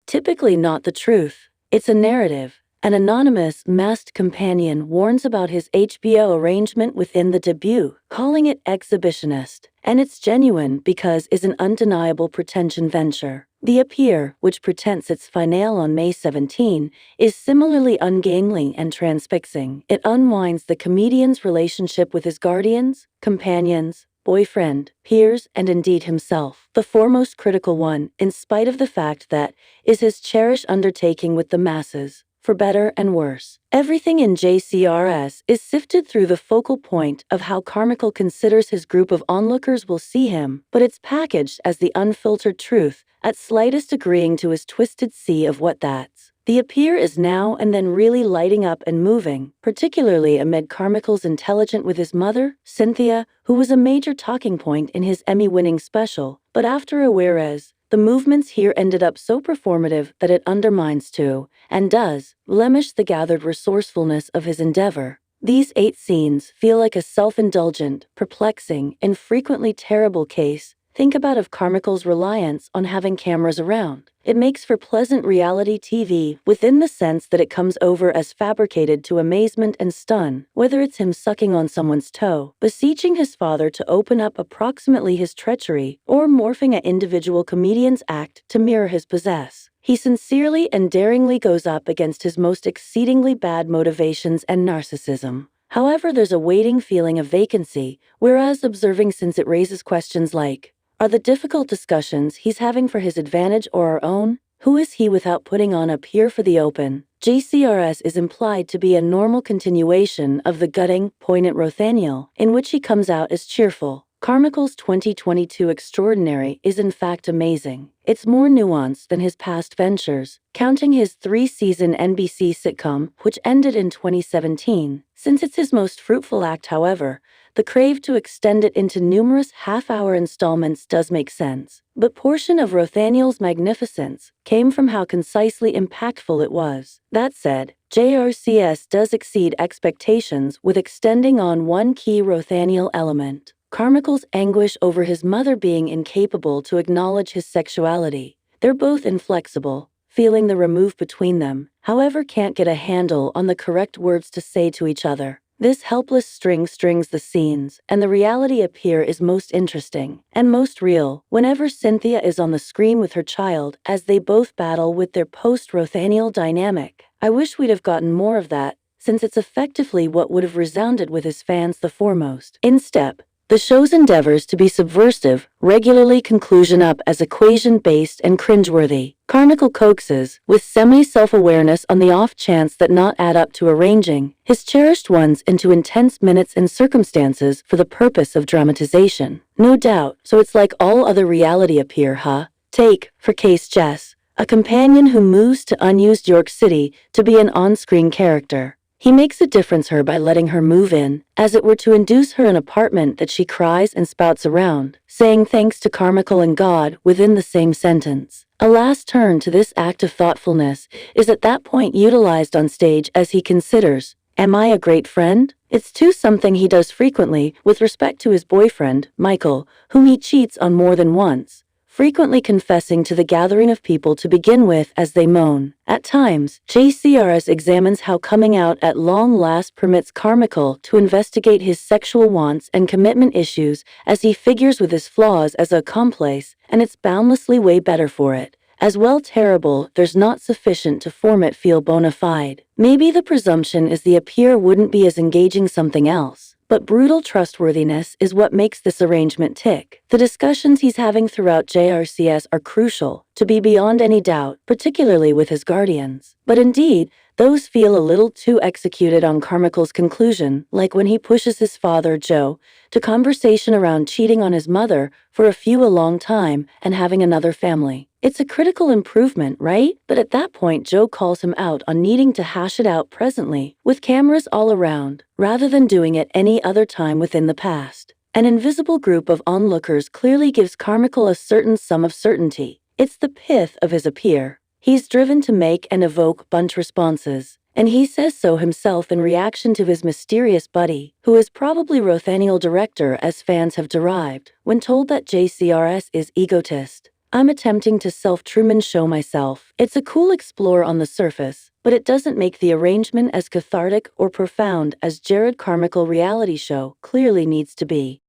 Typically not the truth. It's a narrative. An anonymous, masked companion warns about his HBO arrangement within the debut, calling it exhibitionist. And it's genuine because it's an undeniable pretension venture. The Appear, which pretends its finale on May 17, is similarly ungainly and transfixing. It unwinds the comedian's relationship with his guardians, companions, boyfriend, peers, and indeed himself. The foremost critical one, in spite of the fact that, is his cherished undertaking with the masses. For better and worse. Everything in JCRS is sifted through the focal point of how Carmichael considers his group of onlookers will see him, but it's packaged as the unfiltered truth, at slightest agreeing to his twisted sea of what that's. The Appear is now and then really lighting up and moving, particularly amid Carmichael's intelligence with his mother, Cynthia, who was a major talking point in his Emmy-winning special, but after a whereas, the movements here ended up so performative that it undermines to, and does, blemish the gathered resourcefulness of his endeavor. These 8 scenes feel like a self-indulgent, perplexing, and frequently terrible case. Think about of Carmichael's reliance on having cameras around. It makes for pleasant reality TV within the sense that it comes over as fabricated to amazement and stun, whether it's him sucking on someone's toe, beseeching his father to open up approximately his treachery, or morphing an individual comedian's act to mirror his possess. He sincerely and daringly goes up against his most exceedingly bad motivations and narcissism. However, there's a waiting feeling of vacancy, whereas observing since it raises questions like, are the difficult discussions he's having for his advantage or our own? Who is he without putting on Appear for the open? JCRS is implied to be a normal continuation of the gutting, poignant Rothaniel, in which he comes out as cheerful. Carmichael's 2022 Extraordinary is in fact amazing. It's more nuanced than his past ventures, counting his 3-season NBC sitcom, which ended in 2017. Since it's his most fruitful act, however, the crave to extend it into numerous half-hour installments does make sense. But portion of Rothaniel's magnificence came from how concisely impactful it was. That said, JRCS does exceed expectations with extending on one key Rothaniel element. Carmichael's anguish over his mother being incapable to acknowledge his sexuality. They're both inflexible, feeling the remove between them, however can't get a handle on the correct words to say to each other. This helpless strings the scenes, and the reality Appear is most interesting, and most real, whenever Cynthia is on the screen with her child as they both battle with their post-Rothaniel dynamic. I wish we'd have gotten more of that, since it's effectively what would have resounded with his fans the foremost. In step, the show's endeavors to be subversive regularly conclusion up as equation-based and cringeworthy. Carmichael coaxes, with semi-self-awareness on the off chance that not add up to arranging, his cherished ones into intense minutes and circumstances for the purpose of dramatization. No doubt, so it's like all other reality Appear, huh? Take, for case Jess, a companion who moves to unused York City to be an on-screen character. He makes a difference her by letting her move in, as it were to induce her an apartment that she cries and spouts around, saying thanks to Carmichael and God within the same sentence. A last turn to this act of thoughtfulness is at that point utilized on stage as he considers, am I a great friend? It's too something he does frequently with respect to his boyfriend, Michael, whom he cheats on more than once, frequently confessing to the gathering of people to begin with as they moan. At times, JCRS examines how coming out at long last permits Carmichael to investigate his sexual wants and commitment issues as he figures with his flaws as a accomplice, and it's boundlessly way better for it. As well terrible, there's not sufficient to form it feel bona fide. Maybe the presumption is the Appear wouldn't be as engaging something else. But brutal trustworthiness is what makes this arrangement tick. The discussions he's having throughout JRCS are crucial, to be beyond any doubt, particularly with his guardians. But indeed, those feel a little too executed on Carmichael's conclusion, like when he pushes his father, Joe, to conversation around cheating on his mother for a long time and having another family. It's a critical improvement, right? But at that point, Joe calls him out on needing to hash it out presently, with cameras all around, rather than doing it any other time within the past. An invisible group of onlookers clearly gives Carmichael a certain sum of certainty. It's the pith of his Appear. He's driven to make and evoke bunch responses, and he says so himself in reaction to his mysterious buddy, who is probably Rothaniel director as fans have derived, when told that JCRS is egotist. I'm attempting to self-Truman show myself. It's a cool explore on the surface, but it doesn't make the arrangement as cathartic or profound as Jerrod Carmichael reality show clearly needs to be.